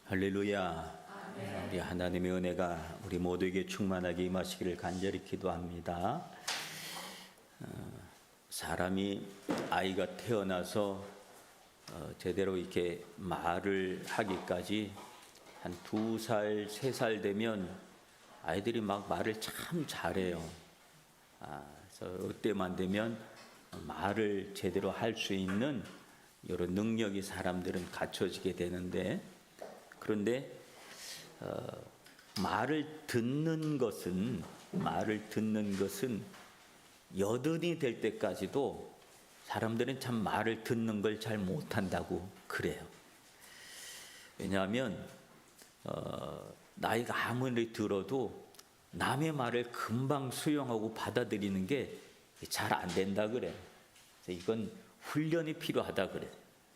할렐루야. 우리 하나님의 은혜가 우리 모두에게 충만하게 임하시기를 간절히 기도합니다. 사람이 아이가 태어나서 제대로 이렇게 말을 하기까지 한 2살, 3살 되면 아이들이 막 말을 참 잘해요. 그래서 그때만 되면 말을 제대로 할 수 있는 이런 능력이 사람들은 갖춰지게 되는데, 그런데 말을 듣는 것은 여든이 될 때까지도 사람들은 참 말을 듣는 걸 잘 못한다고 그래요. 왜냐하면 나이가 아무리 들어도 남의 말을 금방 수용하고 받아들이는 게 잘 안 된다 그래요. 그래서 이건 훈련이 필요하다 그래요.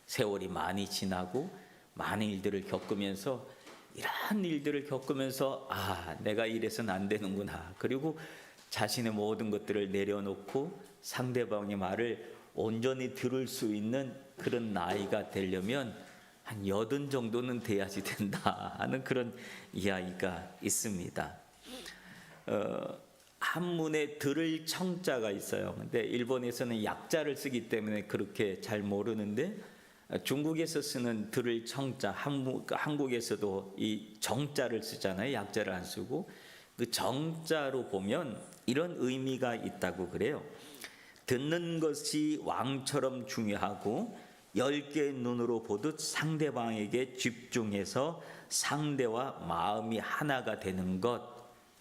세월이 많이 지나고 많은 일들을 겪으면서, 이러한 일들을 겪으면서 내가 이래서는 안 되는구나. 그리고 자신의 모든 것들을 내려놓고 상대방의 말을 온전히 들을 수 있는 그런 나이가 되려면 한 80 정도는 돼야지 된다 하는 그런 이야기가 있습니다. 한문에 들을 청자가 있어요. 근데 일본에서는 약자를 쓰기 때문에 그렇게 잘 모르는데, 중국에서 쓰는 들을 청자, 한국에서도 이 정자를 쓰잖아요. 약자를 안 쓰고. 그 정자로 보면 이런 의미가 있다고 그래요. 듣는 것이 왕처럼 중요하고 10개의 눈으로 보듯 상대방에게 집중해서 상대와 마음이 하나가 되는 것,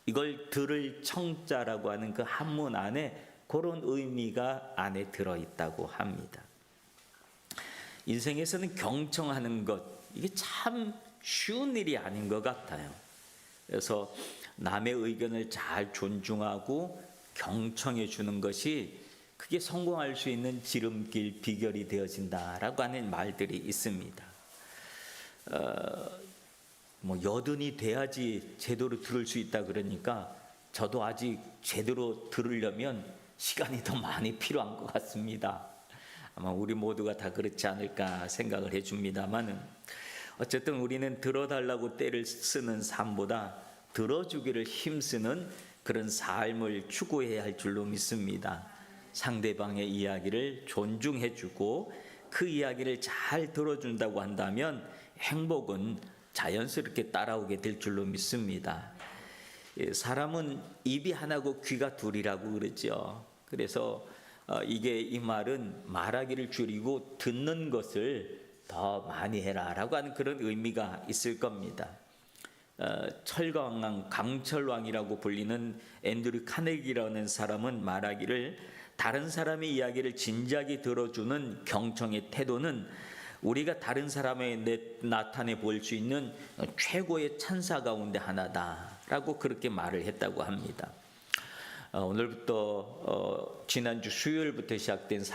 이걸 들을 청자라고 하는 그 한문 안에 그런 의미가 안에 들어있다고 합니다. 인생에서는 경청하는 것, 이게 참 쉬운 일이 아닌 것 같아요. 그래서 남의 의견을 잘 존중하고 경청해 주는 것이 그게 성공할 수 있는 지름길, 비결이 되어진다라고 하는 말들이 있습니다. 여든이 돼야지 제대로 들을 수 있다 그러니까 저도 아직 제대로 들으려면 시간이 더 많이 필요한 것 같습니다. 아마 우리 모두가 다 그렇지 않을까 생각을 해줍니다만은, 어쨌든 우리는 들어달라고 때를 쓰는 삶보다 들어주기를 힘쓰는 그런 삶을 추구해야 할 줄로 믿습니다. 상대방의 이야기를 존중해주고 그 이야기를 잘 들어준다고 한다면 행복은 자연스럽게 따라오게 될 줄로 믿습니다. 사람은 입이 하나고 귀가 둘이라고 그러죠. 그래서 이 말은 말하기를 줄이고 듣는 것을 더 많이 해라 라고 하는 그런 의미가 있을 겁니다. 철강왕, 강철왕이라고 불리는 앤드류 카네기라는 사람은 말하기를, 다른 사람의 이야기를 진지하게 들어주는 경청의 태도는 우리가 다른 사람에 나타내 볼 수 있는 최고의 찬사 가운데 하나다라고 그렇게 말을 했다고 합니다. 오늘부터 지난주 수요일부터 시작된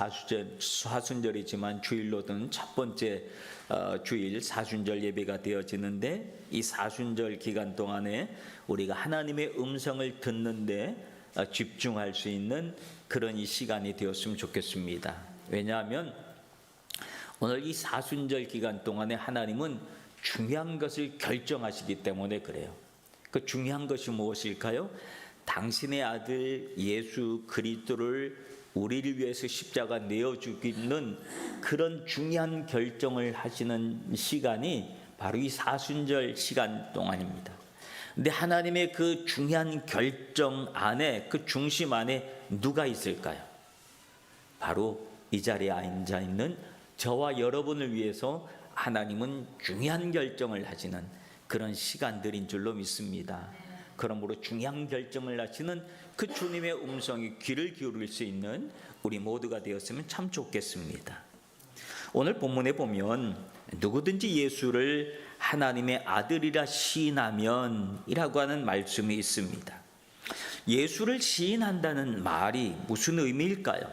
사순절이지만 주일로는 첫 번째 주일 사순절 예배가 되어지는데, 이 사순절 기간 동안에 우리가 하나님의 음성을 듣는데 집중할 수 있는 그런 이 시간이 되었으면 좋겠습니다. 왜냐하면 오늘 이 사순절 기간 동안에 하나님은 중요한 것을 결정하시기 때문에 그래요. 그 중요한 것이 무엇일까요? 당신의 아들 예수 그리스도를 우리를 위해서 십자가 내어주기는 그런 중요한 결정을 하시는 시간이 바로 이 사순절 시간 동안입니다. 근데 하나님의 그 중요한 결정 안에, 그 중심 안에 누가 있을까요? 바로 이 자리에 앉아 있는 저와 여러분을 위해서 하나님은 중요한 결정을 하시는 그런 시간들인 줄로 믿습니다. 그러므로 중요한 결정을 하시는 그 주님의 음성에 귀를 기울일 수 있는 우리 모두가 되었으면 참 좋겠습니다. 오늘 본문에 보면 누구든지 예수를 하나님의 아들이라 시인하면 이라고 하는 말씀이 있습니다. 예수를 시인한다는 말이 무슨 의미일까요?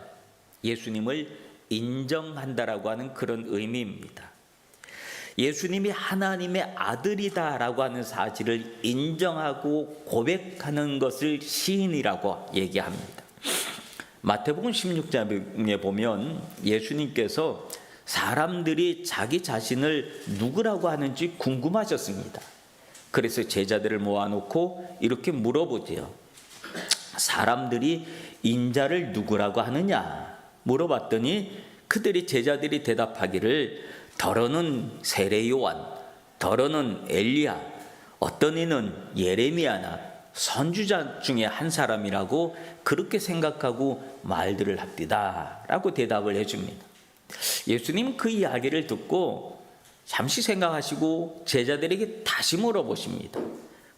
예수님을 인정한다라고 하는 그런 의미입니다. 예수님이 하나님의 아들이다라고 하는 사실을 인정하고 고백하는 것을 시인이라고 얘기합니다. 마태복음 16장에 보면 예수님께서 사람들이 자기 자신을 누구라고 하는지 궁금하셨습니다. 그래서 제자들을 모아놓고 이렇게 물어보지요. 사람들이 인자를 누구라고 하느냐 물어봤더니 그들이 제자들이 대답하기를 더러는 세례 요한, 더러는 엘리야, 어떤 이는 예레미야나 선지자 중에 한 사람이라고 그렇게 생각하고 말들을 합디다 라고 대답을 해줍니다. 예수님 그 이야기를 듣고 잠시 생각하시고 제자들에게 다시 물어보십니다.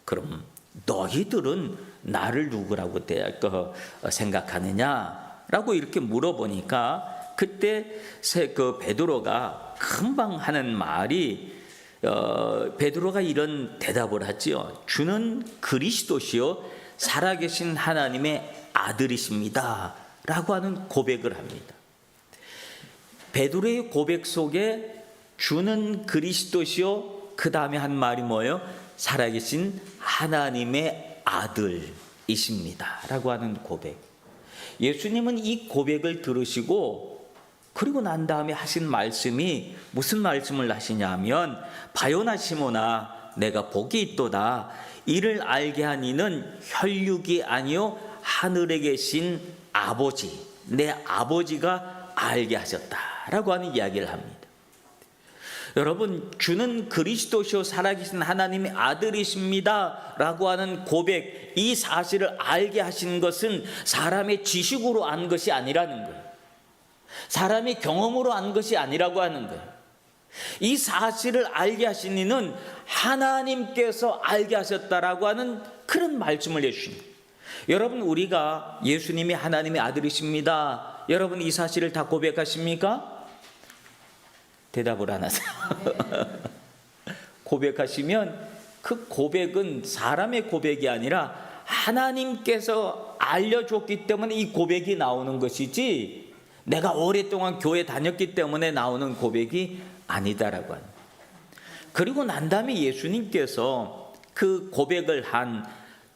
그럼 너희들은 나를 누구라고 생각하느냐? 라고 이렇게 물어보니까 그때 그 베드로가 금방 하는 말이 베드로가 이런 대답을 하지요. 주는 그리스도시요 살아계신 하나님의 아들이십니다 라고 하는 고백을 합니다. 베드로의 고백 속에 주는 그리스도시요 그 다음에 한 말이 뭐예요? 살아계신 하나님의 아들이십니다 라고 하는 고백. 예수님은 이 고백을 들으시고 그리고 난 다음에 하신 말씀이 무슨 말씀을 하시냐면 바요나 시모나 내가 복이 있도다. 이를 알게 한 이는 혈육이 아니요 하늘에 계신 아버지, 내 아버지가 알게 하셨다라고 하는 이야기를 합니다. 여러분, 주는 그리스도시요 살아계신 하나님의 아들이십니다 라고 하는 고백, 이 사실을 알게 하신 것은 사람의 지식으로 안 것이 아니라는 거예요. 사람의 경험으로 안 것이 아니라고 하는 거예요. 이 사실을 알게 하신 이는 하나님께서 알게 하셨다라고 하는 그런 말씀을 해주십니다. 여러분, 우리가 예수님이 하나님의 아들이십니다, 여러분 이 사실을 다 고백하십니까? 대답을 안 하세요. 고백하시면 그 고백은 사람의 고백이 아니라 하나님께서 알려줬기 때문에 이 고백이 나오는 것이지 내가 오랫동안 교회 다녔기 때문에 나오는 고백이 아니다라고 합니다. 그리고 난 다음에 예수님께서 그 고백을 한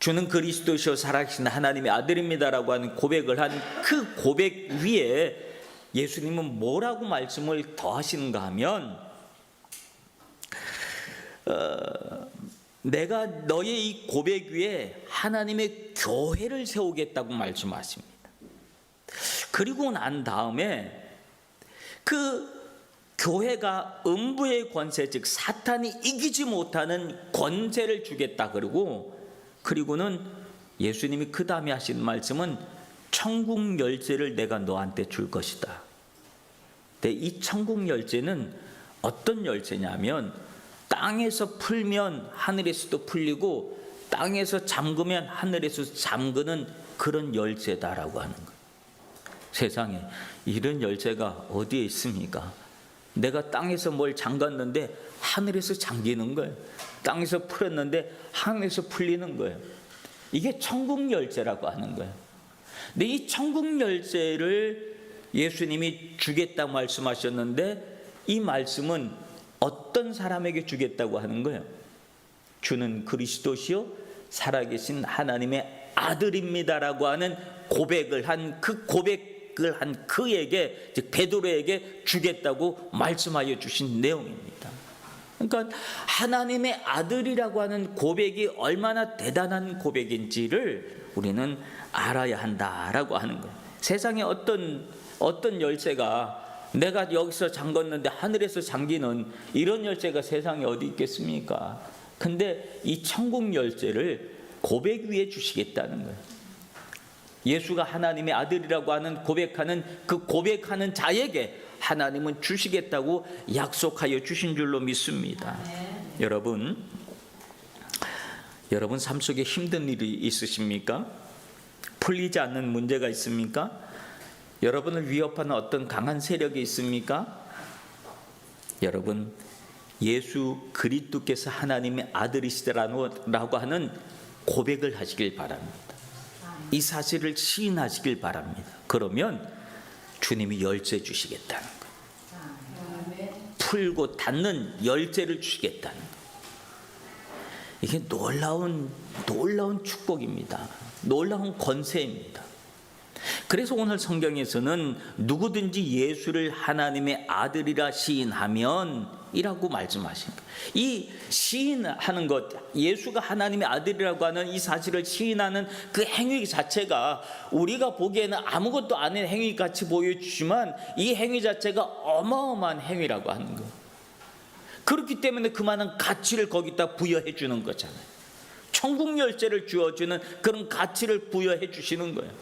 주는 그리스도시요 살아계신 하나님의 아들입니다라고 하는 고백을 한 그 고백 위에 예수님은 뭐라고 말씀을 더 하시는가 하면 내가 너의 이 고백 위에 하나님의 교회를 세우겠다고 말씀하십니다. 그리고 난 다음에 그 교회가 음부의 권세, 즉 사탄이 이기지 못하는 권세를 주겠다. 그리고는 예수님이 그 다음에 하신 말씀은 천국 열쇠를 내가 너한테 줄 것이다. 근데 이 천국 열쇠는 어떤 열쇠냐면 땅에서 풀면 하늘에서도 풀리고 땅에서 잠그면 하늘에서 잠그는 그런 열쇠다라고 하는 거예요. 세상에 이런 열쇠가 어디에 있습니까? 내가 땅에서 뭘 잠갔는데 하늘에서 잠기는 거예요. 땅에서 풀었는데 하늘에서 풀리는 거예요. 이게 천국 열쇠라고 하는 거예요. 근데 이 천국 열쇠를 예수님이 주겠다고 말씀하셨는데 이 말씀은 어떤 사람에게 주겠다고 하는 거예요? 주는 그리스도시요 살아계신 하나님의 아들입니다라고 하는 고백을 한 그 고백을 한 그에게, 즉 베드로에게 주겠다고 말씀하여 주신 내용입니다. 그러니까 하나님의 아들이라고 하는 고백이 얼마나 대단한 고백인지를 우리는 알아야 한다라고 하는 거예요. 세상에 어떤 열쇠가 내가 여기서 잠궜는데 하늘에서 잠기는 이런 열쇠가 세상에 어디 있겠습니까? 근데 이 천국 열쇠를 고백 위에 주시겠다는 거예요. 예수가 하나님의 아들이라고 하는 고백하는 그 고백하는 자에게 하나님은 주시겠다고 약속하여 주신 줄로 믿습니다. 여러분 삶 속에 힘든 일이 있으십니까? 풀리지 않는 문제가 있습니까? 여러분을 위협하는 어떤 강한 세력이 있습니까? 여러분, 예수 그리스도께서 하나님의 아들이시라고 하는 고백을 하시길 바랍니다. 이 사실을 시인하시길 바랍니다. 그러면 주님이 열쇠 주시겠다는 거예요. 풀고 닫는 열쇠를 주시겠다는 거예요. 이게 놀라운 축복입니다. 놀라운 권세입니다. 그래서 오늘 성경에서는 누구든지 예수를 하나님의 아들이라 시인하면 이라고 말씀하십니다. 이 시인하는 것, 예수가 하나님의 아들이라고 하는 이 사실을 시인하는 그 행위 자체가 우리가 보기에는 아무것도 아닌 행위같이 보여주지만 이 행위 자체가 어마어마한 행위라고 하는 거예요. 그렇기 때문에 그 많은 가치를 거기다 부여해 주는 거잖아요. 천국 열쇠를 주어주는 그런 가치를 부여해 주시는 거예요.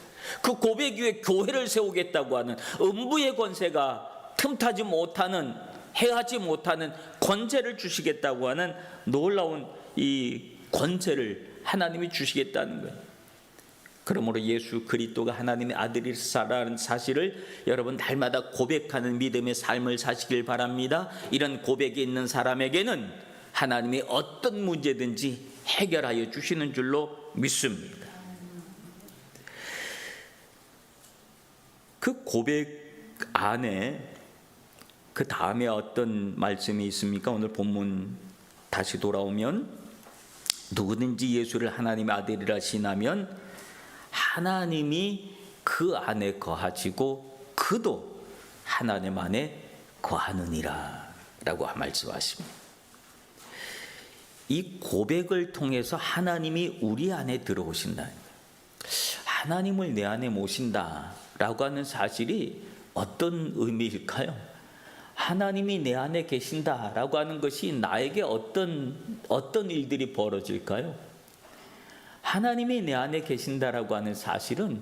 그 고백 위에 교회를 세우겠다고 하는 음부의 권세가 틈타지 못하는, 해하지 못하는 권세를 주시겠다고 하는 놀라운 이 권세를 하나님이 주시겠다는 거예요. 그러므로 예수 그리스도가 하나님의 아들이라는 사실을 여러분 날마다 고백하는 믿음의 삶을 사시길 바랍니다. 이런 고백이 있는 사람에게는 하나님이 어떤 문제든지 해결하여 주시는 줄로 믿습니다. 그 고백 안에 그 다음에 어떤 말씀이 있습니까? 오늘 본문 다시 돌아오면 누구든지 예수를 하나님의 아들이라 시인하면 하나님이 그 안에 거하시고 그도 하나님 안에 거하느니라 라고 말씀하십니다. 이 고백을 통해서 하나님이 우리 안에 들어오신다. 하나님을 내 안에 모신다 라고 하는 사실이 어떤 의미일까요? 하나님이 내 안에 계신다 라고 하는 것이 나에게 어떤 일들이 벌어질까요? 하나님이 내 안에 계신다라고 하는 사실은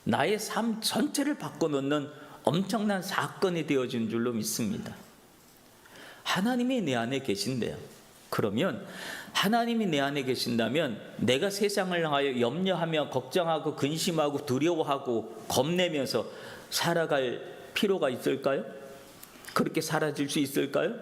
나의 삶 전체를 바꿔놓는 엄청난 사건이 되어진 줄로 믿습니다. 하나님이 내 안에 계신대요. 그러면 하나님이 내 안에 계신다면 내가 세상을 향하여 염려하며 걱정하고 근심하고 두려워하고 겁내면서 살아갈 필요가 있을까요? 그렇게 사라질 수 있을까요?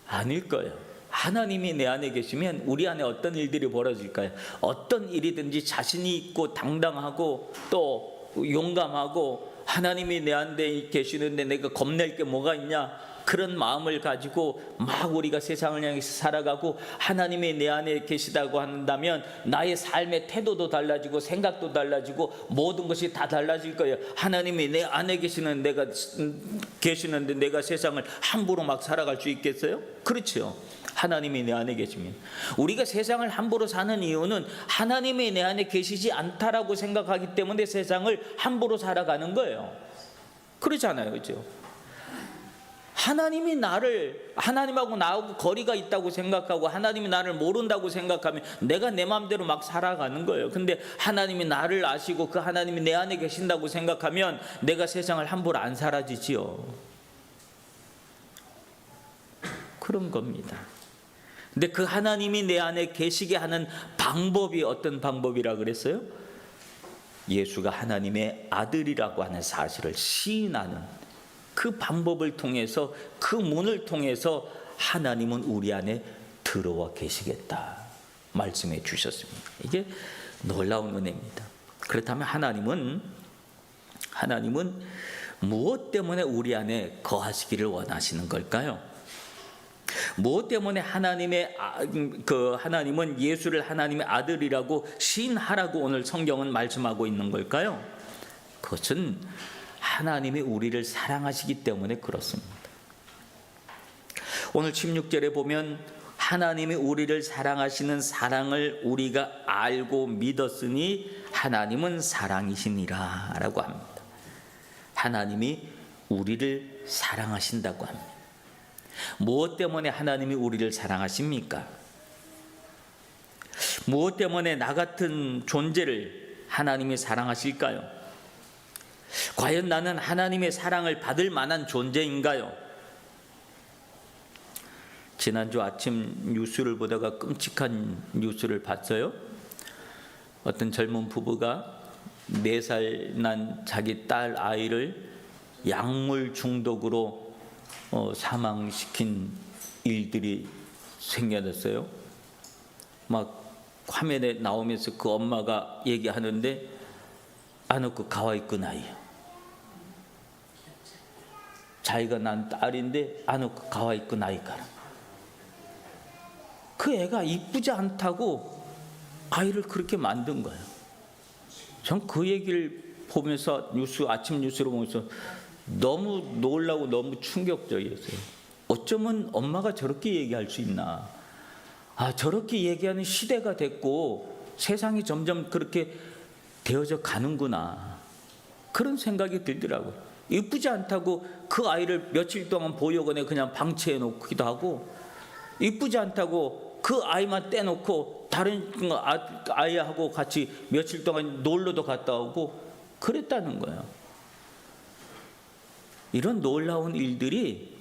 아닐 거예요. 하나님이 내 안에 계시면 우리 안에 어떤 일들이 벌어질까요? 어떤 일이든지 자신이 있고 당당하고 또 용감하고 하나님이 내 안에 계시는데 내가 겁낼 게 뭐가 있냐? 그런 마음을 가지고 막 우리가 세상을 향해서 살아가고 하나님이 내 안에 계시다고 한다면 나의 삶의 태도도 달라지고 생각도 달라지고 모든 것이 다 달라질 거예요. 하나님이 내 안에 계시는데 내가 세상을 함부로 막 살아갈 수 있겠어요? 그렇죠. 하나님이 내 안에 계시면 우리가 세상을 함부로 사는 이유는 하나님이 내 안에 계시지 않다라고 생각하기 때문에 세상을 함부로 살아가는 거예요. 그렇잖아요, 그렇죠? 하나님이 하나님하고 나하고 거리가 있다고 생각하고 하나님이 나를 모른다고 생각하면 내가 내 마음대로 막 살아가는 거예요. 근데 하나님이 나를 아시고 그 하나님이 내 안에 계신다고 생각하면 내가 세상을 함부로 안 사라지지요. 그런 겁니다. 근데 그 하나님이 내 안에 계시게 하는 방법이 어떤 방법이라 그랬어요? 예수가 하나님의 아들이라고 하는 사실을 시인하는 그 방법을 통해서, 그 문을 통해서 하나님은 우리 안에 들어와 계시겠다 말씀해 주셨습니다. 이게 놀라운 은혜입니다. 그렇다면 하나님은 무엇 때문에 우리 안에 거하시기를 원하시는 걸까요? 무엇 때문에 하나님은 예수를 하나님의 아들이라고 시인하라고 오늘 성경은 말씀하고 있는 걸까요? 그것은 하나님이 우리를 사랑하시기 때문에 그렇습니다. 오늘 16절에 보면 하나님이 우리를 사랑하시는 사랑을 우리가 알고 믿었으니 하나님은 사랑이시니라 라고 합니다. 하나님이 우리를 사랑하신다고 합니다. 무엇 때문에 하나님이 우리를 사랑하십니까? 무엇 때문에 나 같은 존재를 하나님이 사랑하실까요? 과연 나는 하나님의 사랑을 받을 만한 존재인가요? 지난주 아침 뉴스를 보다가 끔찍한 뉴스를 봤어요. 어떤 젊은 부부가 4살 난 자기 딸 아이를 약물 중독으로 사망시킨 일들이 생겨났어요. 막 화면에 나오면서 그 엄마가 얘기하는데 아노크 가와이쿠나이, 자기가 난 딸인데 아노크 가와이쿠나이까라, 그 애가 이쁘지 않다고 아이를 그렇게 만든 거예요. 전 그 얘기를 보면서 아침 뉴스로 보면서 너무 놀라고 너무 충격적이었어요. 어쩌면 엄마가 저렇게 얘기할 수 있나? 저렇게 얘기하는 시대가 됐고 세상이 점점 그렇게 되어져 가는구나. 그런 생각이 들더라고요. 이쁘지 않다고 그 아이를 며칠 동안 보육원에 그냥 방치해 놓기도 하고, 이쁘지 않다고 그 아이만 떼놓고 다른 아이하고 같이 며칠 동안 놀러도 갔다 오고 그랬다는 거예요. 이런 놀라운 일들이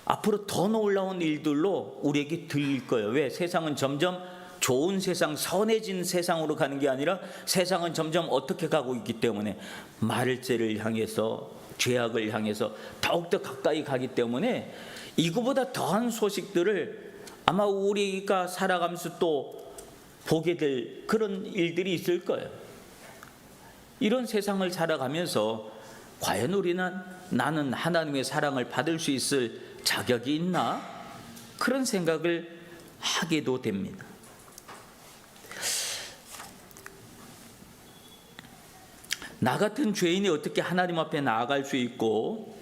앞으로 더 놀라운 일들로 우리에게 들릴 거예요. 왜? 세상은 점점 좋은 세상, 선해진 세상으로 가는 게 아니라 세상은 점점 어떻게 가고 있기 때문에 말죄를 향해서, 죄악을 향해서 더욱더 가까이 가기 때문에 이거보다 더한 소식들을 아마 우리가 살아가면서 또 보게 될 그런 일들이 있을 거예요. 이런 세상을 살아가면서 과연 나는 하나님의 사랑을 받을 수 있을 자격이 있나? 그런 생각을 하게도 됩니다. 나 같은 죄인이 어떻게 하나님 앞에 나아갈 수 있고,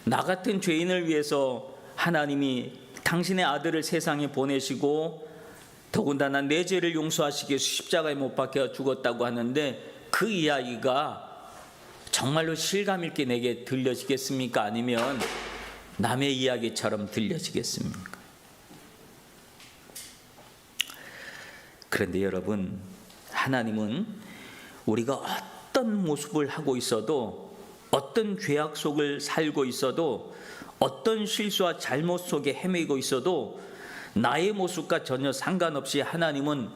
나 같은 죄인을 위해서 하나님이 당신의 아들을 세상에 보내시고 더군다나 내 죄를 용서하시기 위해서 십자가에 못 박혀 죽었다고 하는데, 그 이야기가 정말로 실감 있게 내게 들려지겠습니까? 아니면 남의 이야기처럼 들려지겠습니까? 그런데 여러분, 하나님은 우리가 어떤 모습을 하고 있어도, 어떤 죄악 속을 살고 있어도, 어떤 실수와 잘못 속에 헤매고 있어도 나의 모습과 전혀 상관없이 하나님은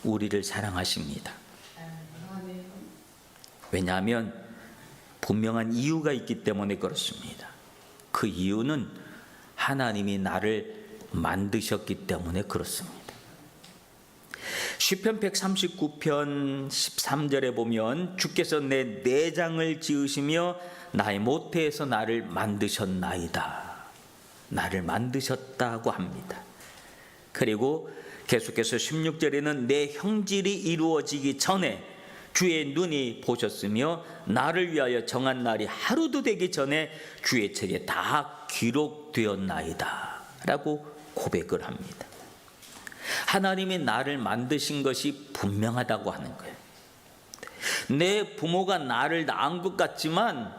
우리를 사랑하십니다. 왜냐하면 분명한 이유가 있기 때문에 그렇습니다. 그 이유는 하나님이 나를 만드셨기 때문에 그렇습니다. 시편 139편 13절에 보면 주께서 내 내장을 지으시며 나의 모태에서 나를 만드셨나이다. 나를 만드셨다고 합니다. 그리고 계속해서 16절에는 내 형질이 이루어지기 전에 주의 눈이 보셨으며 나를 위하여 정한 날이 하루도 되기 전에 주의 책에 다 기록되었나이다 라고 고백을 합니다. 하나님이 나를 만드신 것이 분명하다고 하는 거예요. 내 부모가 나를 낳은 것 같지만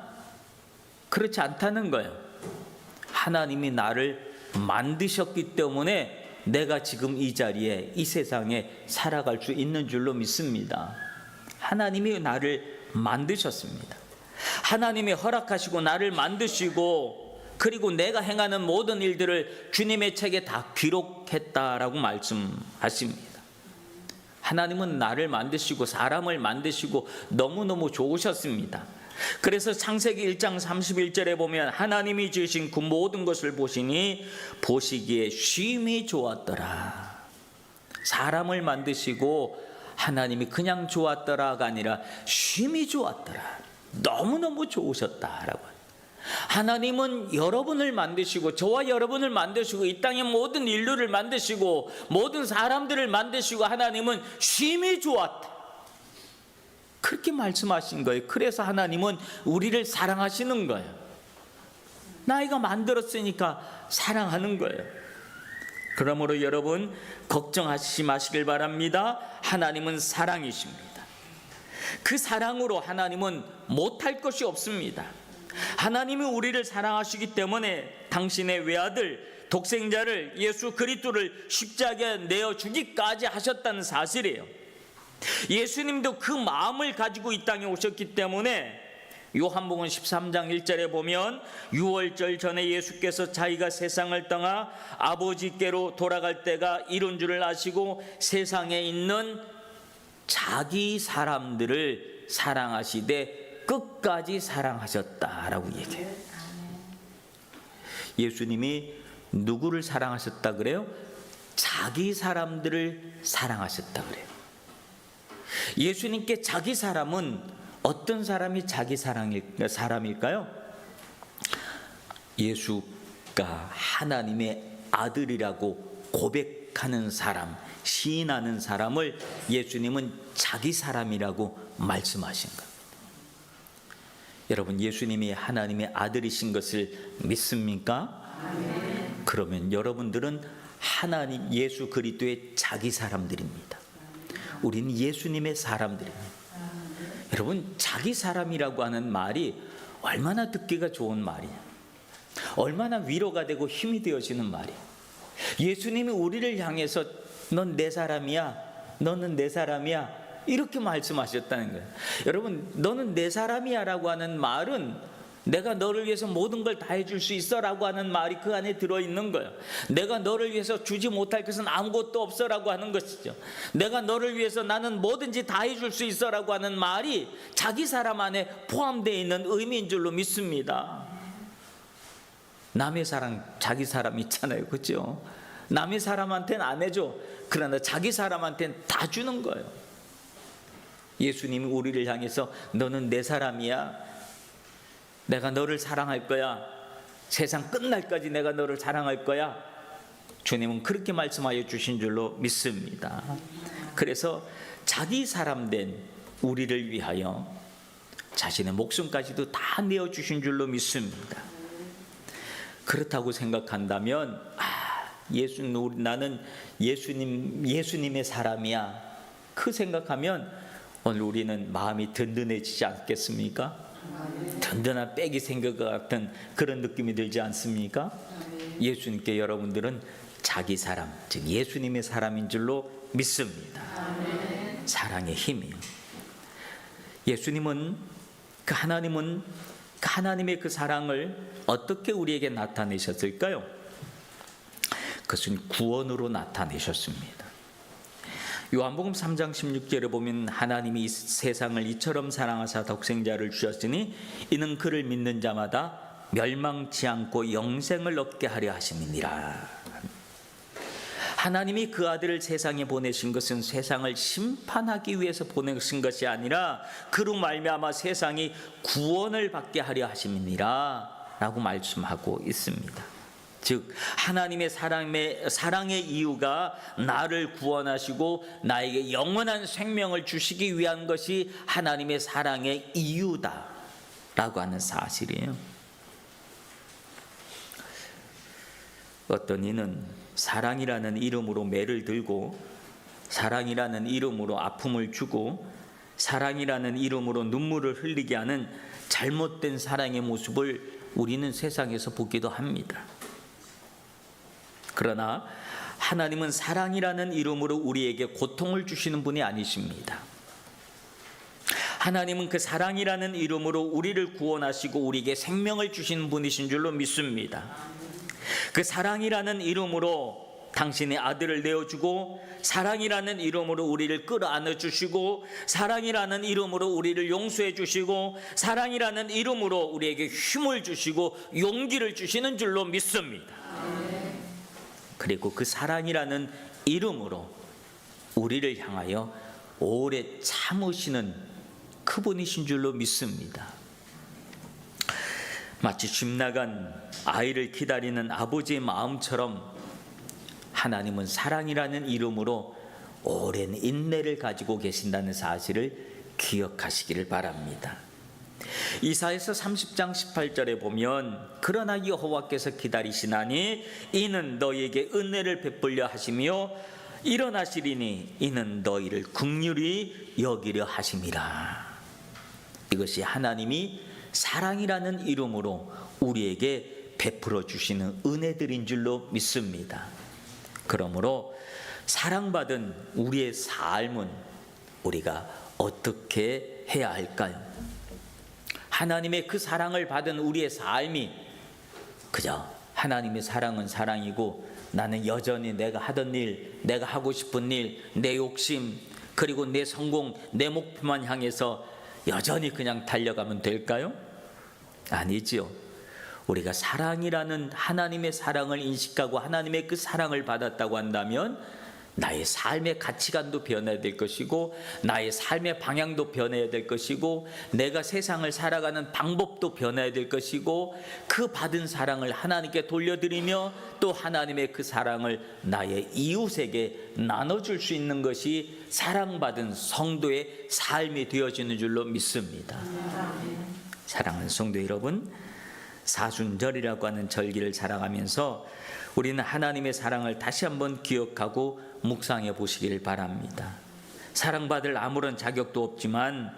그렇지 않다는 거예요. 하나님이 나를 만드셨기 때문에 내가 지금 이 자리에, 이 세상에 살아갈 수 있는 줄로 믿습니다. 하나님이 나를 만드셨습니다. 하나님이 허락하시고 나를 만드시고, 그리고 내가 행하는 모든 일들을 주님의 책에 다 기록했다라고 말씀하십니다. 하나님은 나를 만드시고 사람을 만드시고 너무너무 좋으셨습니다. 그래서 창세기 1장 31절에 보면 하나님이 지으신 그 모든 것을 보시니 보시기에 쉼이 좋았더라. 사람을 만드시고 하나님이 그냥 좋았더라가 아니라 쉼이 좋았더라. 너무너무 좋으셨다라고. 하나님은 여러분을 만드시고 저와 여러분을 만드시고 이 땅의 모든 인류를 만드시고 모든 사람들을 만드시고 하나님은 쉼이 좋았다. 그렇게 말씀하신 거예요. 그래서 하나님은 우리를 사랑하시는 거예요. 나이가 만들었으니까 사랑하는 거예요. 그러므로 여러분 걱정하시지 마시길 바랍니다. 하나님은 사랑이십니다. 그 사랑으로 하나님은 못할 것이 없습니다. 하나님이 우리를 사랑하시기 때문에 당신의 외아들 독생자를 예수 그리스도를 십자가에 내어주기까지 하셨다는 사실이에요. 예수님도 그 마음을 가지고 이 땅에 오셨기 때문에 요한복음 13장 1절에 보면 유월절 전에 예수께서 자기가 세상을 떠나 아버지께로 돌아갈 때가 이른 줄을 아시고 세상에 있는 자기 사람들을 사랑하시되 끝까지 사랑하셨다라고 얘기해요. 예수님이 누구를 사랑하셨다 그래요? 자기 사람들을 사랑하셨다 그래요. 예수님께 자기 사람은 어떤 사람이 자기 사람일까요? 예수가 하나님의 아들이라고 고백하는 사람, 시인하는 사람을 예수님은 자기 사람이라고 말씀하신 거예요. 여러분, 예수님이 하나님의 아들이신 것을 믿습니까? 그러면 여러분들은 하나님 예수 그리스도의 자기 사람들입니다. 우리는 예수님의 사람들입니다. 여러분, 자기 사람이라고 하는 말이 얼마나 듣기가 좋은 말이냐, 얼마나 위로가 되고 힘이 되어지는 말이야. 예수님이 우리를 향해서 넌 내 사람이야, 너는 내 사람이야, 이렇게 말씀하셨다는 거예요. 여러분, 너는 내 사람이야 라고 하는 말은 내가 너를 위해서 모든 걸 다 해줄 수 있어 라고 하는 말이 그 안에 들어있는 거예요. 내가 너를 위해서 주지 못할 것은 아무것도 없어 라고 하는 것이죠. 내가 너를 위해서 나는 뭐든지 다 해줄 수 있어 라고 하는 말이 자기 사람 안에 포함되어 있는 의미인 줄로 믿습니다. 남의 사람, 자기 사람 있잖아요, 그렇죠? 남의 사람한테는 안 해줘. 그러나 자기 사람한테는 다 주는 거예요. 예수님이 우리를 향해서 너는 내 사람이야, 내가 너를 사랑할 거야, 세상 끝날까지 내가 너를 사랑할 거야, 주님은 그렇게 말씀하여 주신 줄로 믿습니다. 그래서 자기 사람된 우리를 위하여 자신의 목숨까지도 다 내어주신 줄로 믿습니다. 그렇다고 생각한다면 나는 예수님의 사람이야, 그 생각하면 오늘 우리는 마음이 든든해지지 않겠습니까? 든든한 백이 생길 것 같은 그런 느낌이 들지 않습니까? 예수님께 여러분들은 자기 사람, 즉 예수님의 사람인 줄로 믿습니다. 사랑의 힘이요. 예수님은 하나님의 그 사랑을 어떻게 우리에게 나타내셨을까요? 그것은 구원으로 나타내셨습니다. 요한복음 3장 16절에 보면 하나님이 세상을 이처럼 사랑하사 독생자를 주셨으니 이는 그를 믿는 자마다 멸망치 않고 영생을 얻게 하려 하심이니라. 하나님이 그 아들을 세상에 보내신 것은 세상을 심판하기 위해서 보내신 것이 아니라 그로 말미암아 세상이 구원을 받게 하려 하심이니라 라고 말씀하고 있습니다. 즉 하나님의 사랑의 이유가 나를 구원하시고 나에게 영원한 생명을 주시기 위한 것이 하나님의 사랑의 이유다라고 하는 사실이에요. 어떤 이는 사랑이라는 이름으로 매를 들고, 사랑이라는 이름으로 아픔을 주고, 사랑이라는 이름으로 눈물을 흘리게 하는 잘못된 사랑의 모습을 우리는 세상에서 보기도 합니다. 그러나 하나님은 사랑이라는 이름으로 우리에게 고통을 주시는 분이 아니십니다. 하나님은 그 사랑이라는 이름으로 우리를 구원하시고 우리에게 생명을 주시는 분이신 줄로 믿습니다. 그 사랑이라는 이름으로 당신의 아들을 내어주고, 사랑이라는 이름으로 우리를 끌어안아 주시고, 사랑이라는 이름으로 우리를 용서해 주시고, 사랑이라는 이름으로 우리에게 힘을 주시고 용기를 주시는 줄로 믿습니다. 그리고 그 사랑이라는 이름으로 우리를 향하여 오래 참으시는 그분이신 줄로 믿습니다. 마치 집 나간 아이를 기다리는 아버지의 마음처럼 하나님은 사랑이라는 이름으로 오랜 인내를 가지고 계신다는 사실을 기억하시기를 바랍니다. 이사야서 30장 18절에 보면 그러나 여호와께서 기다리시나니 이는 너희에게 은혜를 베풀려 하시며 일어나시리니 이는 너희를 긍휼히 여기려 하심이라. 이것이 하나님이 사랑이라는 이름으로 우리에게 베풀어 주시는 은혜들인 줄로 믿습니다. 그러므로 사랑받은 우리의 삶은 우리가 어떻게 해야 할까요? 하나님의 그 사랑을 받은 우리의 삶이 그저 하나님의 사랑은 사랑이고 나는 여전히 내가 하던 일, 내가 하고 싶은 일, 내 욕심, 그리고 내 성공, 내 목표만 향해서 여전히 그냥 달려가면 될까요? 아니지요. 우리가 사랑이라는 하나님의 사랑을 인식하고 하나님의 그 사랑을 받았다고 한다면 나의 삶의 가치관도 변해야 될 것이고, 나의 삶의 방향도 변해야 될 것이고, 내가 세상을 살아가는 방법도 변해야 될 것이고, 그 받은 사랑을 하나님께 돌려드리며 또 하나님의 그 사랑을 나의 이웃에게 나눠줄 수 있는 것이 사랑받은 성도의 삶이 되어지는 줄로 믿습니다. 사랑하는 성도 여러분, 사순절이라고 하는 절기를 살아가면서 우리는 하나님의 사랑을 다시 한번 기억하고 묵상해 보시길 바랍니다. 사랑받을 아무런 자격도 없지만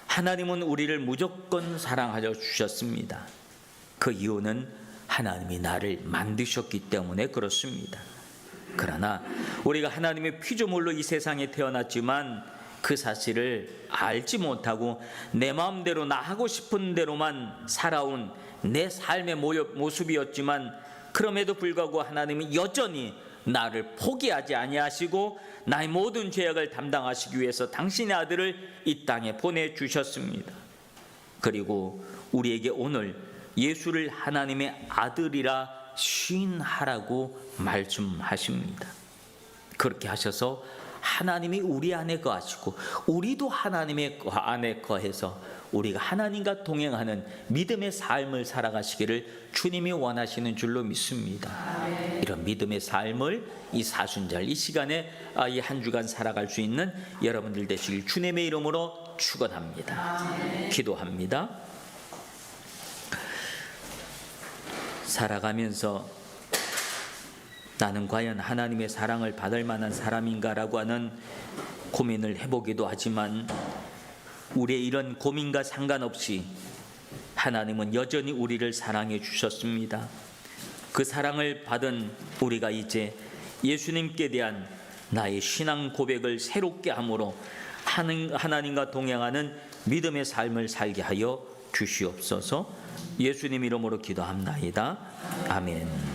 하나님은 우리를 무조건 사랑하여 주셨습니다. 그 이유는 하나님이 나를 만드셨기 때문에 그렇습니다. 그러나 우리가 하나님의 피조물로 이 세상에 태어났지만 그 사실을 알지 못하고 내 마음대로 나 하고 싶은 대로만 살아온 내 삶의 모습이었지만, 그럼에도 불구하고 하나님은 여전히 나를 포기하지 아니하시고 나의 모든 죄악을 담당하시기 위해서 당신의 아들을 이 땅에 보내주셨습니다. 그리고 우리에게 오늘 예수를 하나님의 아들이라 시인하라고 말씀하십니다. 그렇게 하셔서 하나님이 우리 안에 거하시고 우리도 하나님의 안에 거해서 우리가 하나님과 동행하는 믿음의 삶을 살아가시기를 주님이 원하시는 줄로 믿습니다. 이런 믿음의 삶을 이 사순절 이 시간에 이 한 주간 살아갈 수 있는 여러분들 되시길 주님의 이름으로 축원합니다. 기도합니다. 살아가면서 나는 과연 하나님의 사랑을 받을 만한 사람인가라고 하는 고민을 해보기도 하지만, 우리의 이런 고민과 상관없이 하나님은 여전히 우리를 사랑해 주셨습니다. 그 사랑을 받은 우리가 이제 예수님께 대한 나의 신앙 고백을 새롭게 함으로 하나님과 동행하는 믿음의 삶을 살게 하여 주시옵소서. 예수님 이름으로 기도합나이다. 아멘.